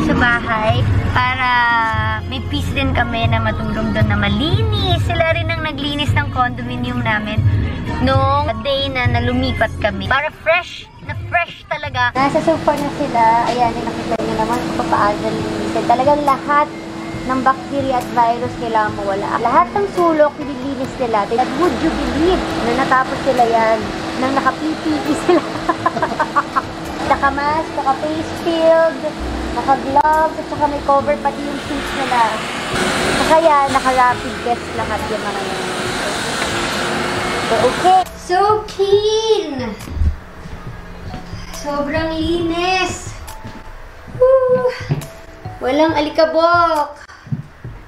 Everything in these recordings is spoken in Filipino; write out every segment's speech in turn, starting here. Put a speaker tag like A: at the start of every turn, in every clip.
A: sa bahay para may peace din kami na matulog doon na malinis. Sila rin ang naglinis ng condominium namin nung day na lumipat kami. Para fresh na fresh talaga. Nasa sofa na sila. Ayan, nakita nyo naman kung paano linisin. Talagang lahat ng bacteria at virus kailangan mawala. Lahat ng sulok, nililinis nila. That would you believe na natapos sila yan nang naka-PPE sila. Naka-mask, naka-face shield, naka-gloves, at saka may cover pati yung shoes nila. Kaya naka-rapid test lahat yung mga yan. So, okay. So clean! Sobrang linis! Woo! Walang alikabok!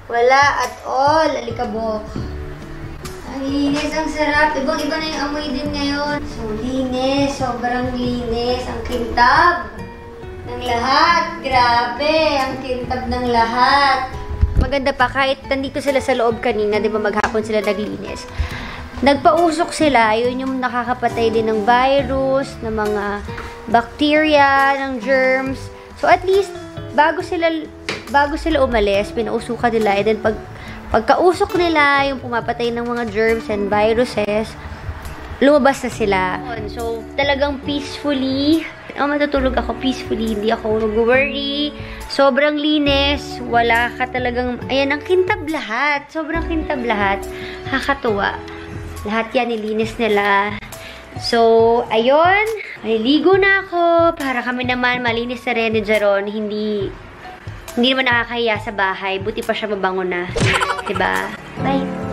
A: Wala at all alikabok. Ang linis, ang sarap. Ibang-iba na yung amoy din ngayon. So, linis. Sobrang linis. Ang kintab ng lahat. Grabe. Ang kintab ng lahat. Maganda pa, kahit nandito sila sa loob kanina, di ba maghapon sila naglinis. Nagpausok sila. Yun yung nakakapatay din ng virus, ng mga bacteria, ng germs. So, at least, bago sila umalis, pinausukan nila. And then, pagkausok nila, yung pumapatay ng mga germs and viruses, lumabas na sila. So, talagang peacefully, matutulog ako peacefully, hindi ako nag-worry. Sobrang linis, wala ka talagang, ayan, ang kintab lahat. Sobrang kintab lahat. Kakatuwa. Lahat yan, nilinis nila. So, ayun, maliligo na ako para kami naman malinis na rin ni Jaron. Hindi naman nakakahiya sa bahay. Buti pa siya mabango na. Diba? Bye!